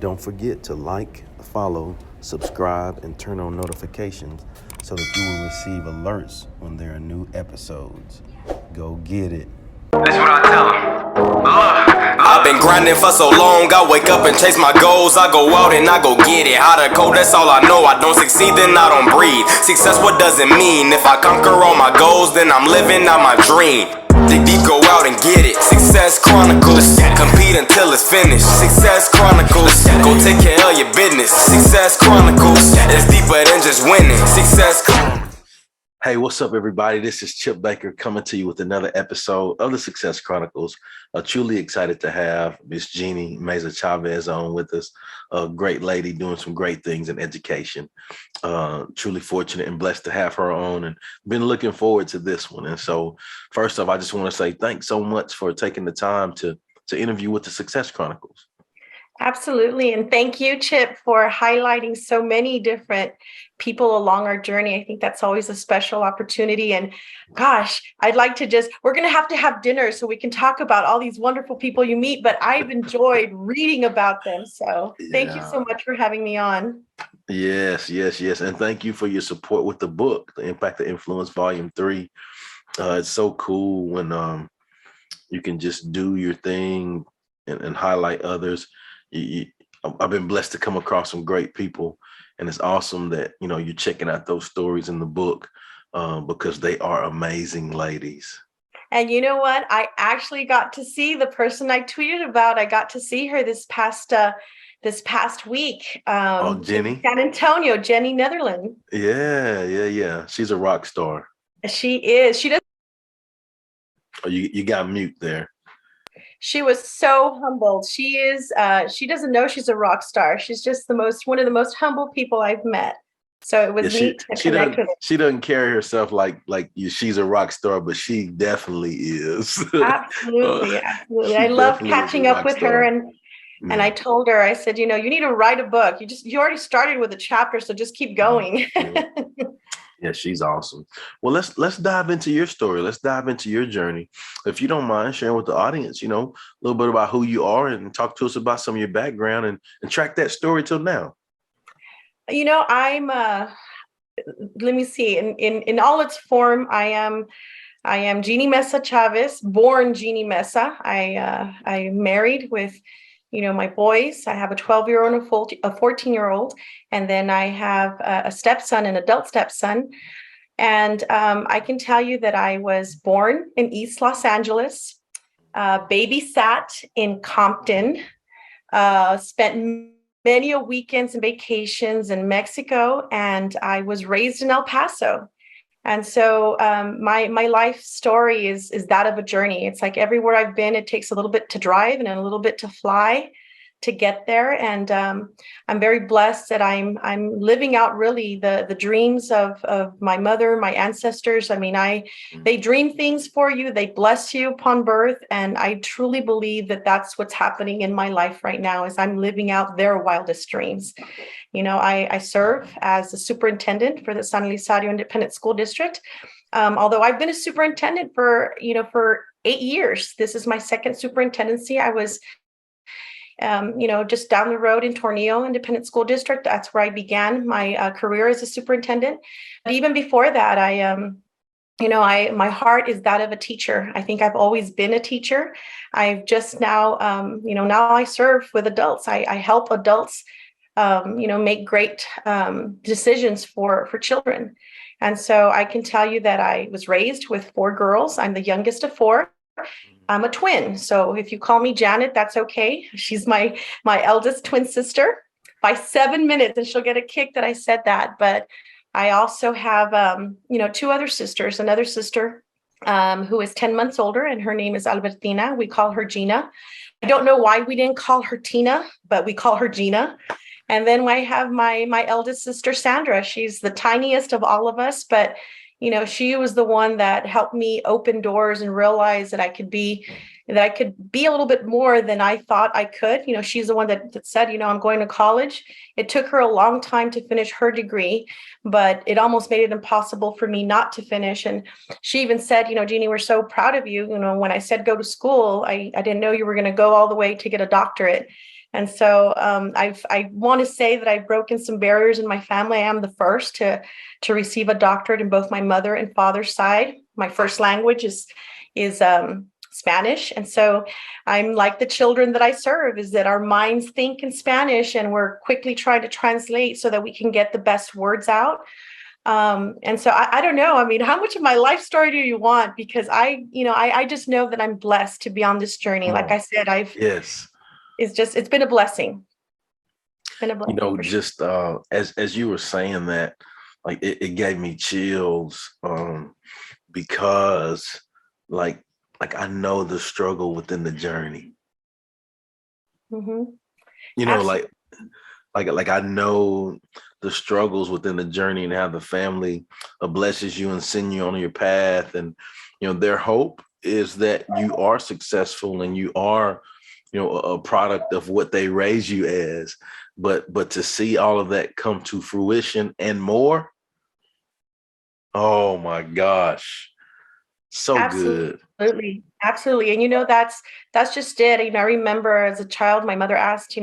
Don't forget to like, follow, subscribe, and turn on notifications so that you will receive alerts when there are new episodes. Go get it. That's what I tell them. I've been grinding for so long, I wake up and chase my goals. I go out and I go get it. How to code, that's all I know. I don't succeed, then I don't breathe. Success, what does it mean? If I conquer all my goals, then I'm living out my dream. Dig deep, go out and get it. Success Chronicles. Compete until it's finished. Success Chronicles. Go take care of your business. Success Chronicles. It's deeper than just winning. Success Chronicles. Hey, what's up, everybody? This is Chip Baker coming to you with another episode of the Success Chronicles. Truly excited to have Miss Jeannie Meza-Chavez on with us. A great lady doing some great things in education. Truly fortunate and blessed to have her on, and been looking forward to this one. And so, first off, I just want to say thanks so much for taking the time to interview with the Success Chronicles. Absolutely. And thank you, Chip, for highlighting so many different people along our journey. I think that's always a special opportunity. And gosh, I'd like to we're going to have dinner so we can talk about all these wonderful people you meet, but I've enjoyed reading about them. So thank you so much for having me on. Yes. And thank you for your support with the book, The Impact of Influence, Volume 3. It's so cool when you can just do your thing and highlight others. I've been blessed to come across some great people, and it's awesome that you're checking out those stories in the book because they are amazing ladies. And you know what? I actually got to see the person I tweeted about. I got to see her this past week. Jenny, San Antonio, Jeannie Netherland. Yeah. She's a rock star. She is. She does. Oh, you got mute there. She was so humbled. She is. She doesn't know she's a rock star. She's just one of the most humble people I've met. So it was neat to connect with her. She doesn't carry herself like she's a rock star, but she definitely is. Absolutely. I love catching up with her, and I told her, I said, you need to write a book. You already started with a chapter, so just keep going. Yeah, she's awesome. Well, let's dive into your story. Let's dive into your journey. If you don't mind sharing with the audience, a little bit about who you are and talk to us about some of your background and track that story till now. I'm let me see, in all its form, I am Jeannie Meza-Chavez, born Jeannie Meza. I married with my boys. I have a 12-year-old and a 14-year-old. And then I have a stepson, an adult stepson. And I can tell you that I was born in East Los Angeles, babysat in Compton, spent many weekends and vacations in Mexico, and I was raised in El Paso. And so my life story is that of a journey. It's like everywhere I've been, it takes a little bit to drive and a little bit to fly to get there. And I'm very blessed that I'm living out really the dreams of my mother, my ancestors. I mean, they dream things for you. They bless you upon birth. And I truly believe that that's what's happening in my life right now is I'm living out their wildest dreams. I serve as the superintendent for the San Elizario Independent School District. Although I've been a superintendent for 8 years. This is my second superintendency. I was just down the road in Tornillo Independent School District. That's where I began my career as a superintendent. But even before that, my heart is that of a teacher. I think I've always been a teacher. I've just now, now I serve with adults. I help adults, make great decisions for children. And so I can tell you that I was raised with 4 girls. I'm the youngest of 4. I'm a twin. So if you call me Janet, that's okay. She's my eldest twin sister by 7 minutes, and she'll get a kick that I said that. But I also have, 2 other sisters, another sister who is 10 months older, and her name is Albertina. We call her Gina. I don't know why we didn't call her Tina, but we call her Gina. And then I have my eldest sister, Sandra. She's the tiniest of all of us, but she was the one that helped me open doors and realize that I could be a little bit more than I thought I could. She's the one that said, I'm going to college. It took her a long time to finish her degree, but it almost made it impossible for me not to finish. And she even said, Jeannie, we're so proud of you. When I said go to school, I didn't know you were going to go all the way to get a doctorate. And so I want to say that I've broken some barriers in my family. I am the first to receive a doctorate in both my mother and father's side. My first language is Spanish. And so I'm like the children that I serve, is that our minds think in Spanish and we're quickly trying to translate so that we can get the best words out. And so I don't know. I mean, how much of my life story do you want? Because I just know that I'm blessed to be on this journey. Like I said, yes. It's been a blessing. It's been a blessing. Just as you were saying that, like it gave me chills, because like I know the struggle within the journey. Mm-hmm. Like I know the struggles within the journey and how the family blesses you and send you on your path. And, their hope is that you are successful and you are, a product of what they raise you as. But to see all of that come to fruition and more, oh my gosh, so good. Absolutely. And that's just it. I remember as a child, my mother asked,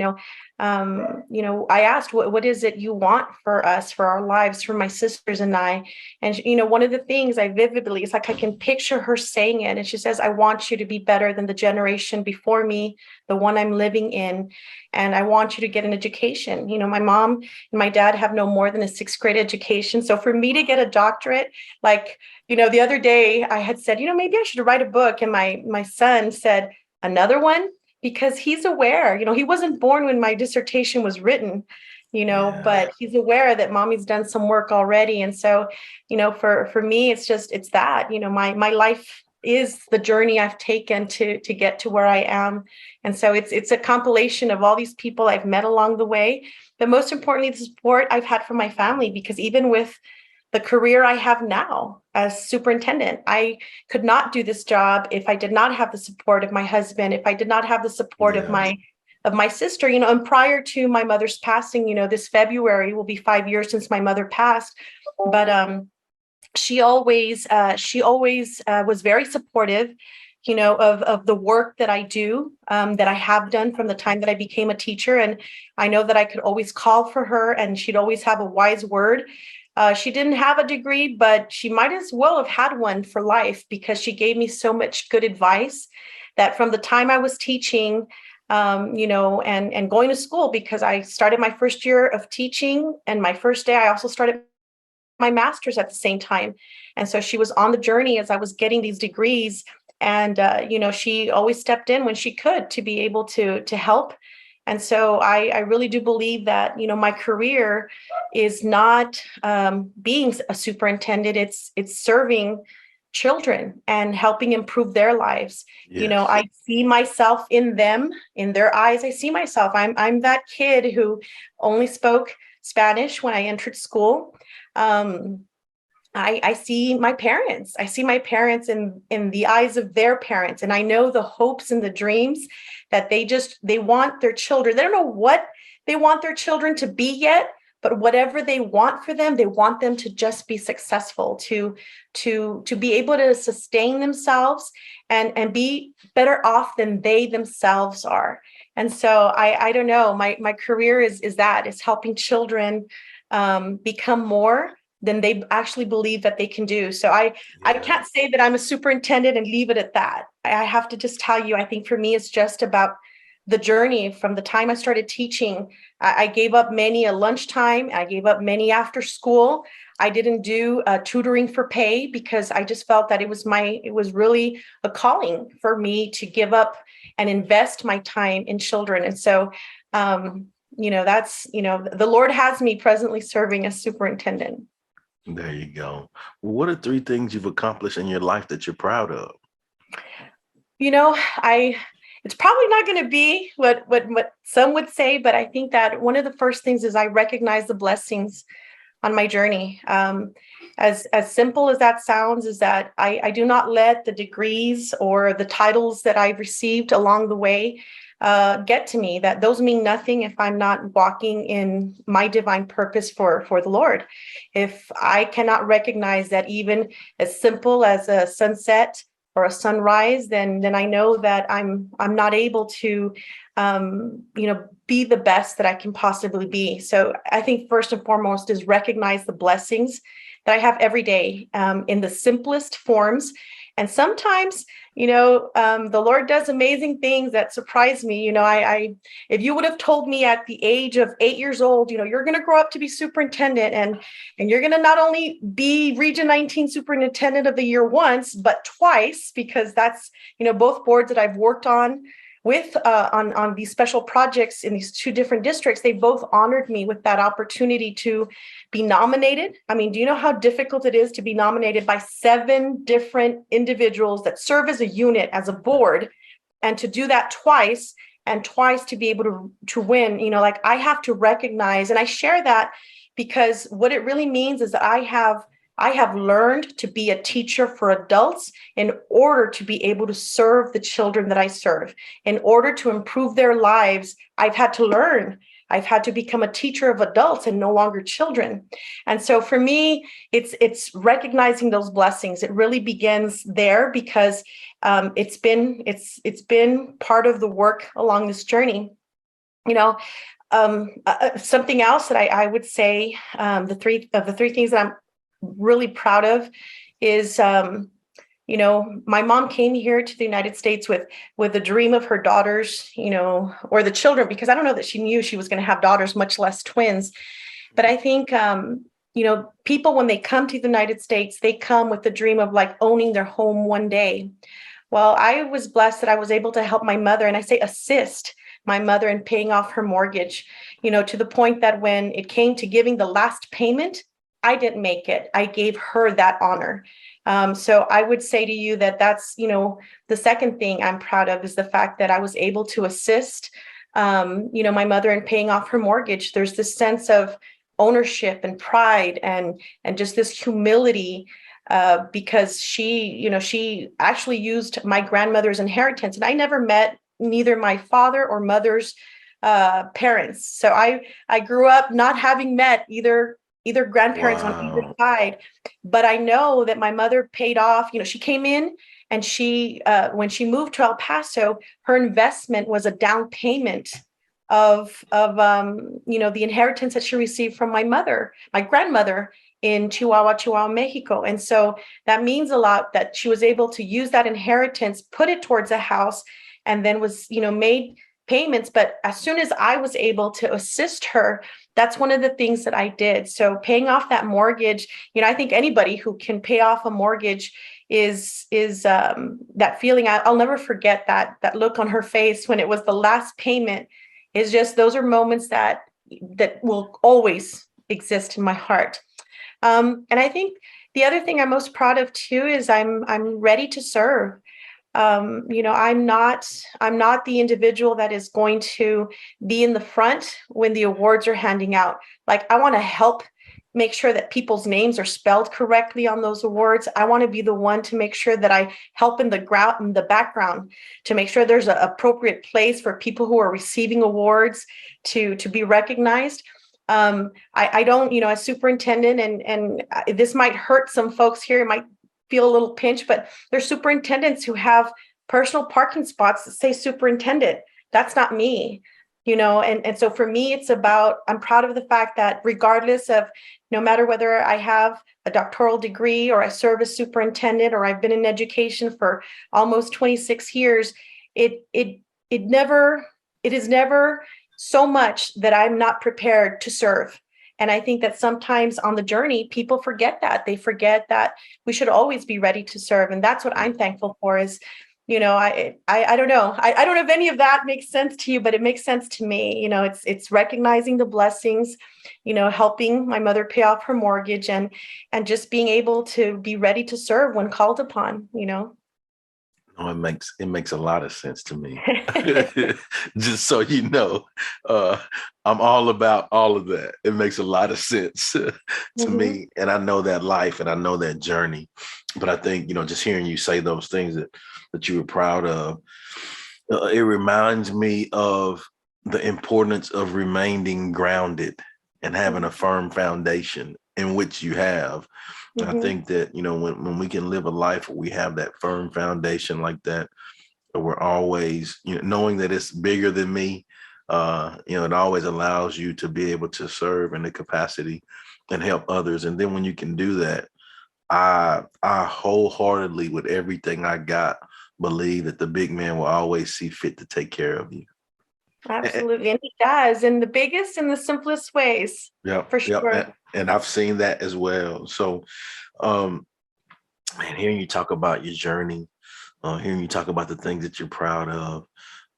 I asked, what is it you want for us, for our lives, for my sisters and I? And, one of the things I vividly, it's like I can picture her saying it. And she says, I want you to be better than the generation before me, the one I'm living in. And I want you to get an education. My mom and my dad have no more than a 6th grade education. So for me to get a doctorate, like, the other day I had said, maybe I should write a book. And my son said, another one? Because he's aware, he wasn't born when my dissertation was written, but he's aware that mommy's done some work already. And so, for me, it's that, my life is the journey I've taken to get to where I am. And so it's a compilation of all these people I've met along the way, but most importantly, the support I've had from my family, because even with the career I have now as superintendent, I could not do this job if I did not have the support of my husband, if I did not have the support of my sister, and prior to my mother's passing, this February will be 5 years since my mother passed. But she always was very supportive, of the work that I do, that I have done from the time that I became a teacher. And I know that I could always call for her and she'd always have a wise word. She didn't have a degree, but she might as well have had one for life, because she gave me so much good advice that from the time I was teaching, and going to school, because I started my first year of teaching, and my first day, I also started my master's at the same time. And so she was on the journey as I was getting these degrees. And, she always stepped in when she could to be able to help. And so I really do believe that, my career is not being a superintendent. It's serving children and helping improve their lives. Yes. I see myself in them, in their eyes. I see myself. I'm that kid who only spoke Spanish when I entered school. I see my parents. I see my parents in the eyes of their parents. And I know the hopes and the dreams that they want their children. They don't know what they want their children to be yet, but whatever they want for them, they want them to just be successful, to be able to sustain themselves and be better off than they themselves are. And so I don't know, my career is helping children become more than they actually believe that they can do. So I can't say that I'm a superintendent and leave it at that. I have to just tell you, I think for me, it's just about the journey from the time I started teaching. I gave up many a lunchtime. I gave up many after school. I didn't do tutoring for pay, because I just felt that it was really a calling for me to give up and invest my time in children. And so, that's, the Lord has me presently serving as superintendent. There you go. What are 3 things you've accomplished in your life that you're proud of? It's probably not going to be what some would say, but I think that one of the first things is I recognize the blessings on my journey. As simple as that sounds, is that I do not let the degrees or the titles that I've received along the way get to me, that those mean nothing if I'm not walking in my divine purpose for the Lord. If I cannot recognize that even as simple as a sunset or a sunrise, then I know that I'm not able to, be the best that I can possibly be. So I think first and foremost is recognize the blessings that I have every day, in the simplest forms. And sometimes, the Lord does amazing things that surprise me. If you would have told me at the age of 8 years old, you're going to grow up to be superintendent, and you're going to not only be Region 19 Superintendent of the Year once, but twice, because that's, both boards that I've worked on with on these special projects in these two different districts, they both honored me with that opportunity to be nominated. I mean, do you know how difficult it is to be nominated by 7 different individuals that serve as a unit, as a board, and to do that twice, and twice to be able to win? I have to recognize, and I share that because what it really means is that I have learned to be a teacher for adults in order to be able to serve the children that I serve. In order to improve their lives, I've had to learn. I've had to become a teacher of adults and no longer children. And so for me, it's recognizing those blessings. It really begins there because it's been part of the work along this journey. Something else that I would say, the three things that I'm really proud of is, my mom came here to the United States with the dream of her daughters, or the children, because I don't know that she knew she was going to have daughters, much less twins. But I think, people, when they come to the United States, they come with the dream of owning their home one day. Well, I was blessed that I was able to help my mother, and I say assist my mother in paying off her mortgage, to the point that when it came to giving the last payment, I didn't make it. I gave her that honor. So I would say to you that that's, the second thing I'm proud of is the fact that I was able to assist, my mother in paying off her mortgage. There's this sense of ownership and pride and just this humility, because she actually used my grandmother's inheritance, and I never met neither my father or mother's parents. So I grew up not having met either grandparents on either side, but I know that my mother paid off. She came in, and she when she moved to El Paso, her investment was a down payment of the inheritance that she received from my grandmother in Chihuahua, Mexico. And so that means a lot that she was able to use that inheritance, put it towards a house, and then was made payments. But as soon as I was able to assist her, that's one of the things that I did. So paying off that mortgage, I think anybody who can pay off a mortgage is that feeling. I'll never forget that look on her face when it was the last payment. Is just, those are moments that will always exist in my heart. And I think the other thing I'm most proud of too is I'm ready to serve. I'm not the individual that is going to be in the front when the awards are handing out. I want to help make sure that people's names are spelled correctly on those awards. I want to be the one to make sure that I help in the background to make sure there's an appropriate place for people who are receiving awards to be recognized. I don't, as superintendent, and this might hurt some folks here, it might feel a little pinch, but there's superintendents who have personal parking spots that say superintendent. That's not me, and so for me, it's about, I'm proud of the fact that regardless of, no matter whether I have a doctoral degree or I serve as superintendent or I've been in education for almost 26 years, it is never so much that I'm not prepared to serve. And I think that sometimes on the journey, people forget that. They forget that we should always be ready to serve. And that's what I'm thankful for is, I don't know. I don't know if any of that makes sense to you, but it makes sense to me. It's recognizing the blessings, helping my mother pay off her mortgage and just being able to be ready to serve when called upon. Oh, it makes a lot of sense to me. Just so you know, I'm all about all of that. It makes a lot of sense to me. And I know that life and I know that journey. But I think, just hearing you say those things that you were proud of, it reminds me of the importance of remaining grounded and having a firm foundation in which you have. I think that, when we can live a life where we have that firm foundation like that, we're always, knowing that it's bigger than me, it always allows you to be able to serve in the capacity and help others. And then when you can do that, I wholeheartedly, with everything I got, believe that the big man will always see fit to take care of you. Absolutely. And he does in the biggest and the simplest ways. Yep. For sure. Yep. And I've seen that as well. So, man, hearing you talk about your journey, hearing you talk about the things that you're proud of,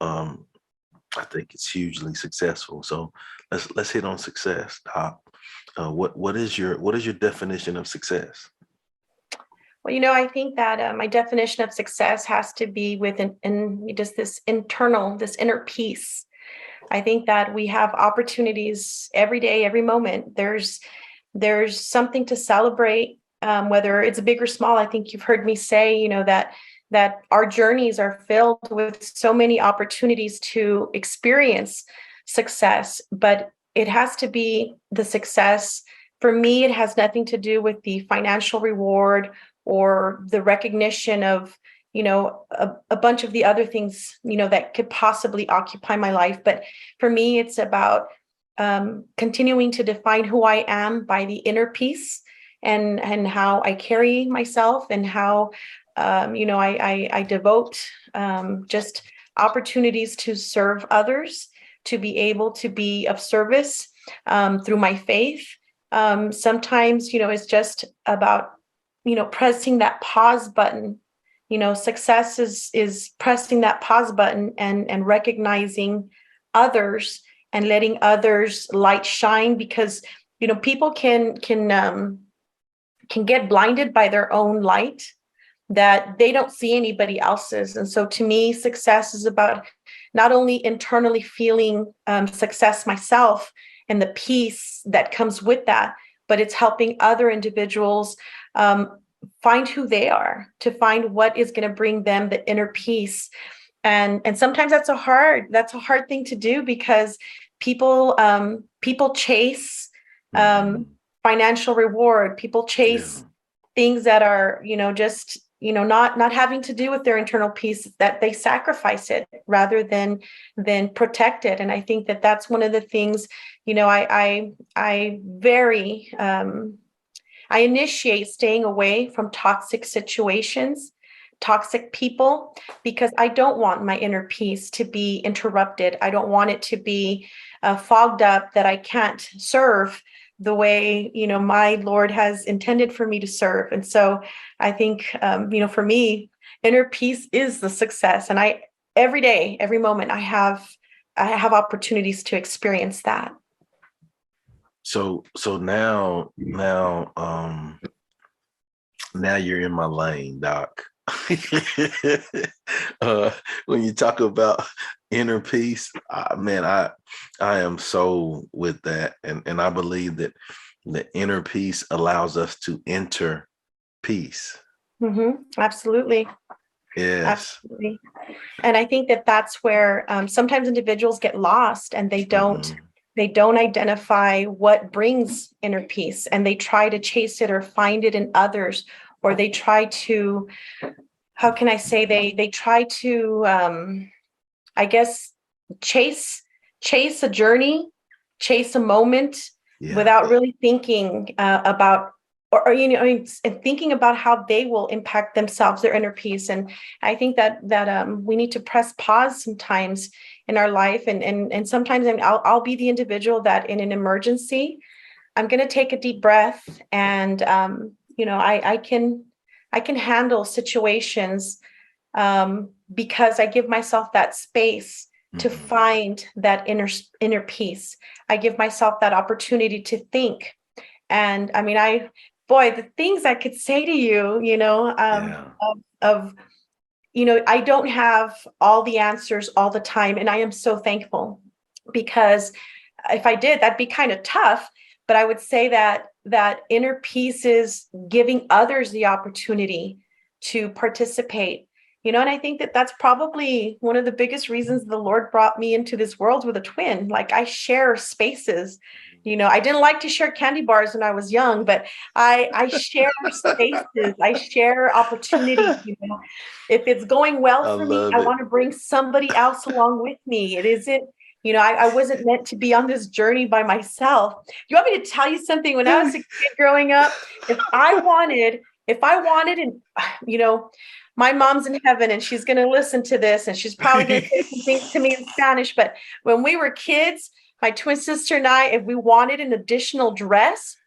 I think it's hugely successful. So let's hit on success, Doc. What is your definition of success? Well, I think that my definition of success has to be with just this inner peace. I think that we have opportunities every day, every moment. There's something to celebrate, whether it's big or small. I think you've heard me say, that our journeys are filled with so many opportunities to experience success, but it has to be the success. For me, it has nothing to do with the financial reward or the recognition of, a bunch of the other things, that could possibly occupy my life. But for me, it's about continuing to define who I am by the inner peace and how I carry myself and how, I devote just opportunities to serve others, to be able to be of service through my faith. Sometimes, it's just about, pressing that pause button. Success is pressing that pause button and recognizing others and letting others light shine, because, people can get blinded by their own light, that they don't see anybody else's. And so to me, success is about not only internally feeling success myself and the peace that comes with that, but it's helping other individuals find who they are, to find what is going to bring them the inner peace. And sometimes that's a hard thing to do, because people chase financial reward. People chase things that are, just, not having to do with their internal peace, that they sacrifice it rather than protect it. And I think that that's one of the things, I initiate staying away from toxic situations, toxic people, because I don't want my inner peace to be interrupted. I don't want it to be fogged up, that I can't serve the way, my Lord has intended for me to serve. And so I think, for me, inner peace is the success. And every day, every moment, I have opportunities to experience that. So now you're in my lane, Doc. When you talk about inner peace, man, I am so with that, and I believe that the inner peace allows us to enter peace. Absolutely. Yes. Absolutely. And I think that that's where sometimes individuals get lost, and they don't identify what brings inner peace, and they try to chase it or find it in others, or they try to, how can I say, they try to, I guess, chase a journey, chase a moment without really thinking about, or and thinking about how they will impact themselves, their inner peace. And I think that we need to press pause sometimes in our life, and sometimes I'll be the individual that in an emergency, I'm going to take a deep breath, and I can handle situations because I give myself that space to find that inner peace. I give myself that opportunity to think. And I mean, the things I could say to you, I don't have all the answers all the time. And I am so thankful, because if I did, that'd be kind of tough. But I would say that inner peace is giving others the opportunity to participate And I think that that's probably one of the biggest reasons the Lord brought me into this world with a twin. Like, I share spaces. I didn't like to share candy bars when I was young, but I share spaces. I share opportunities. If it's going well I for me, love I it. want to bring somebody else along with me. It isn't, I wasn't meant to be on this journey by myself. You want me to tell you something? When I was a kid growing up, if I wanted, and my mom's in heaven and she's going to listen to this and she's probably going to say some things to me in Spanish. But when we were kids, my twin sister and I, if we wanted an additional dress,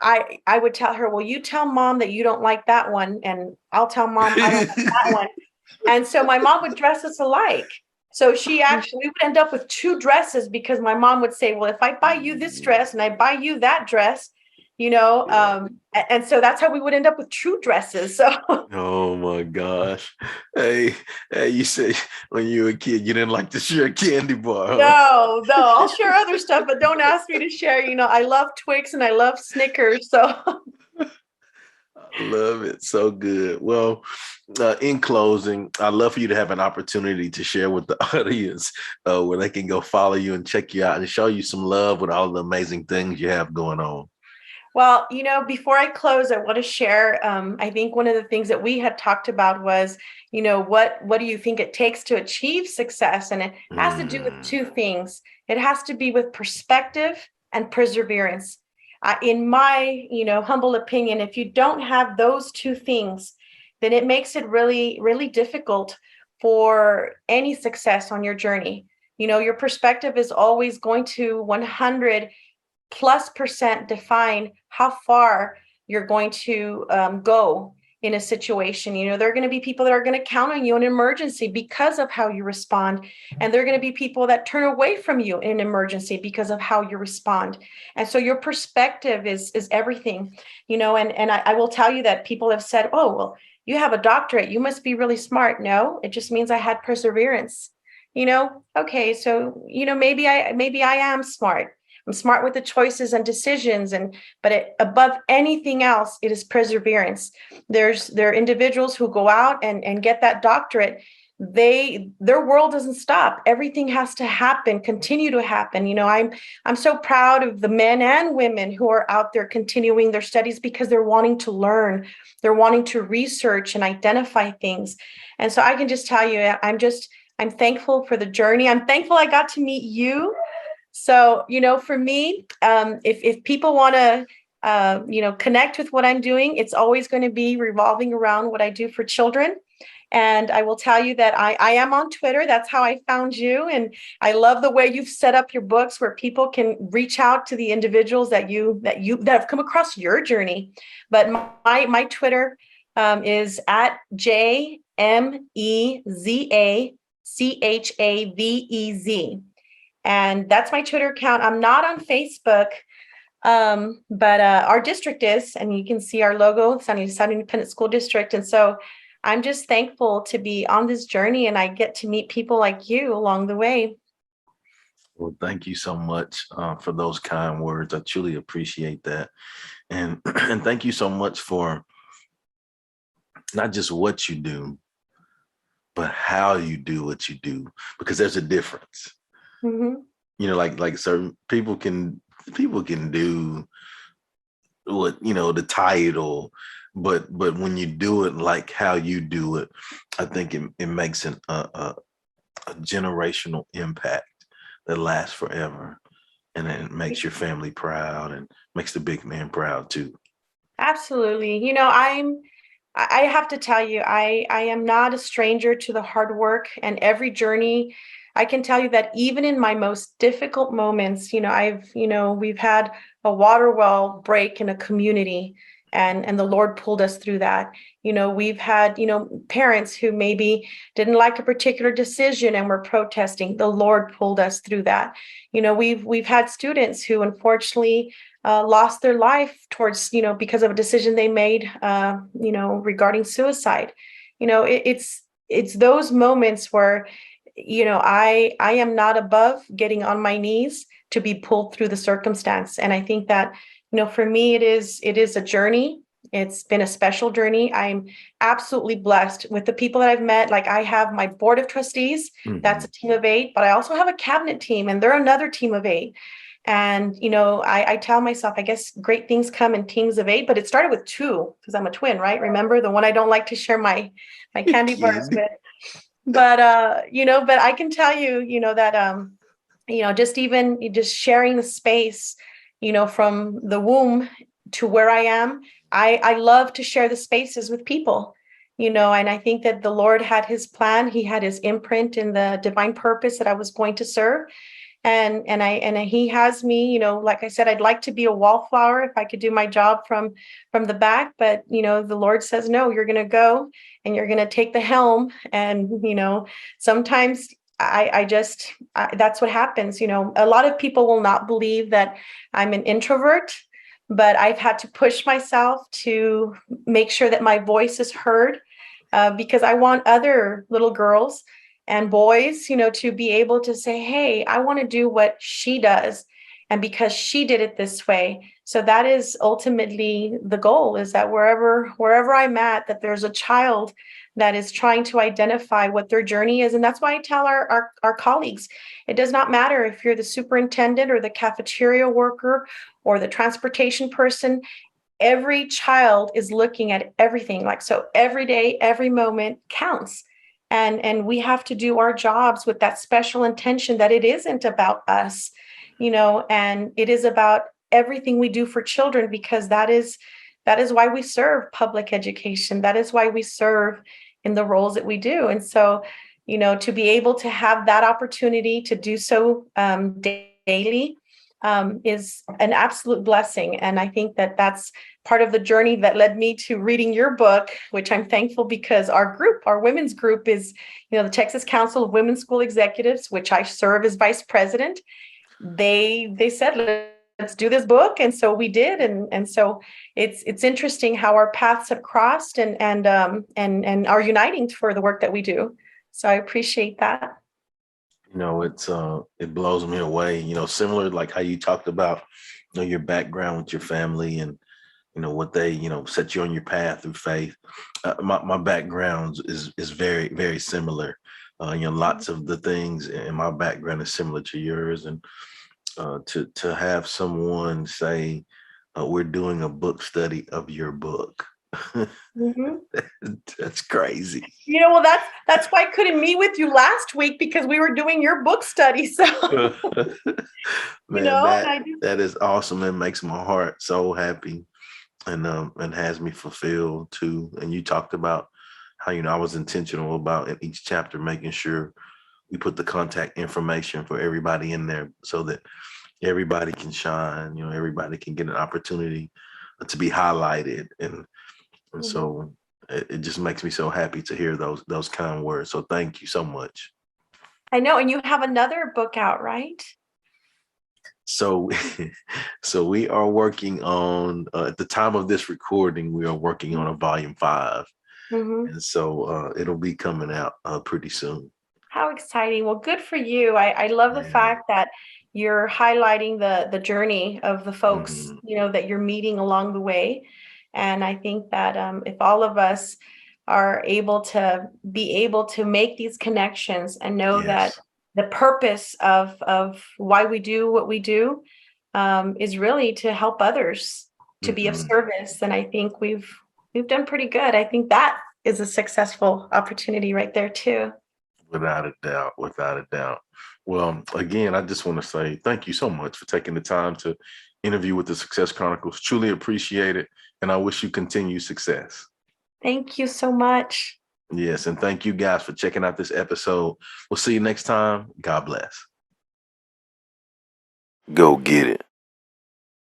I would tell her, well, you tell mom that you don't like that one, and I'll tell mom I don't like that one. And so my mom would dress us alike. So we would end up with two dresses, because my mom would say, well, if I buy you this dress and I buy you that dress, and so that's how we would end up with two dresses. So Oh my gosh. Hey, you said when you were a kid, you didn't like to share a candy bar, huh? no, I'll share other stuff, but don't ask me to share. I love Twix and I love Snickers. So I love it. So good. Well, in closing, I'd love for you to have an opportunity to share with the audience where they can go follow you and check you out and show you some love with all the amazing things you have going on. well, before I close, I want to share. I think one of the things that we had talked about was, what do you think it takes to achieve success? And it has to do with two things. It has to be with perspective and perseverance. In my, humble opinion, if you don't have those two things, then it makes it really, really difficult for any success on your journey. Your perspective is always going to 100+% define how far you're going to go in a situation. There are going to be people that are going to count on you in an emergency because of how you respond. And there are going to be people that turn away from you in an emergency because of how you respond. And so your perspective is everything, and I will tell you that people have said, oh, well, you have a doctorate, you must be really smart. No, it just means I had perseverance. Okay, so, maybe I am smart. I'm smart with the choices and decisions, but above anything else, it is perseverance. There are individuals who go out and get that doctorate. Their world doesn't stop. Everything has to happen, continue to happen. I'm so proud of the men and women who are out there continuing their studies, because they're wanting to learn, they're wanting to research and identify things. And so I can just tell you, I'm thankful for the journey. I'm thankful I got to meet you. So, for me, if people want to, connect with what I'm doing, it's always going to be revolving around what I do for children. And I will tell you that I am on Twitter. That's how I found you. And I love the way you've set up your books, where people can reach out to the individuals that have come across your journey. But my Twitter is at JMEZACHAVEZ. And that's my Twitter account. I'm not on Facebook, but our district is, and you can see our logo, San Elizario Independent School District. And so I'm just thankful to be on this journey, and I get to meet people like you along the way. Well, thank you so much for those kind words. I truly appreciate that. And, and thank you so much for not just what you do, but how you do what you do, because there's a difference. Mm-hmm. Like certain people can do what, the title, but when you do it like how you do it, I think it makes a generational impact that lasts forever, and it makes your family proud and makes the big man proud too. Absolutely. I have to tell you, I am not a stranger to the hard work and every journey. I can tell you that even in my most difficult moments, we've had a water well break in a community, and the Lord pulled us through that. We've had, parents who maybe didn't like a particular decision and were protesting. The Lord pulled us through that. We've had students who unfortunately lost their life towards, because of a decision they made, regarding suicide. It's those moments where, I am not above getting on my knees to be pulled through the circumstance. And I think that, for me, it is a journey. It's been a special journey. I'm absolutely blessed with the people that I've met. Like, I have my board of trustees, that's a team of 8, but I also have a cabinet team, and they're another team of 8. And, I tell myself, I guess great things come in teams of 8, but it started with 2 because I'm a twin, right? Remember the one I don't like to share my candy bars with. But, but I can tell you, that, just sharing the space, from the womb to where I am, I love to share the spaces with people, and I think that the Lord had his plan. He had his imprint in the divine purpose that I was going to serve. And he has me, like I said, I'd like to be a wallflower if I could do my job from the back, but the Lord says, no, you're going to go and you're going to take the helm. And sometimes that's what happens. A lot of people will not believe that I'm an introvert, but I've had to push myself to make sure that my voice is heard, because I want other little girls and boys, to be able to say, hey, I want to do what she does. And because she did it this way. So that is ultimately the goal, is that wherever I'm at, that there's a child that is trying to identify what their journey is. And that's why I tell our colleagues, it does not matter if you're the superintendent or the cafeteria worker or the transportation person. Every child is looking at everything. So every day, every moment counts. And we have to do our jobs with that special intention that it isn't about us, and it is about everything we do for children, because that is why we serve public education. That is why we serve in the roles that we do. And so, to be able to have that opportunity to do so daily is an absolute blessing. And I think that that's part of the journey that led me to reading your book, which I'm thankful, because our women's group is, the Texas Council of Women's School Executives, which I serve as vice president. They said, let's do this book. And so we did. And so it's interesting how our paths have crossed and are uniting for the work that we do. So I appreciate that. It blows me away, similar like how you talked about, your background with your family and, what they, set you on your path through faith. My background is very, very similar. Lots of the things in my background is similar to yours. And to have someone say, we're doing a book study of your book. Mm-hmm. That's crazy. Well, that's why I couldn't meet with you last week, because we were doing your book study. So, man, that is awesome. It makes my heart so happy, and has me fulfilled too. And you talked about how I was intentional about in each chapter making sure we put the contact information for everybody in there so that everybody can shine. Everybody can get an opportunity to be highlighted, and so it just makes me so happy to hear those kind words. So thank you so much. I know. And you have another book out, right? So we are working on, at the time of this recording, we are working on a volume 5. Mm-hmm. And so it'll be coming out pretty soon. How exciting. Well, good for you. I love the fact that you're highlighting the journey of the folks, mm-hmm. That you're meeting along the way. And I think that if all of us are able to make these connections and know that the purpose of why we do what we do is really to help others, to be of service, then I think we've done pretty good. I think that is a successful opportunity right there too. Without a doubt. Well, again, I just want to say thank you so much for taking the time to interview with the Success Chronicles. Truly appreciate it. And I wish you continued success. Thank you so much. Yes. And thank you guys for checking out this episode. We'll see you next time. God bless. Go get it.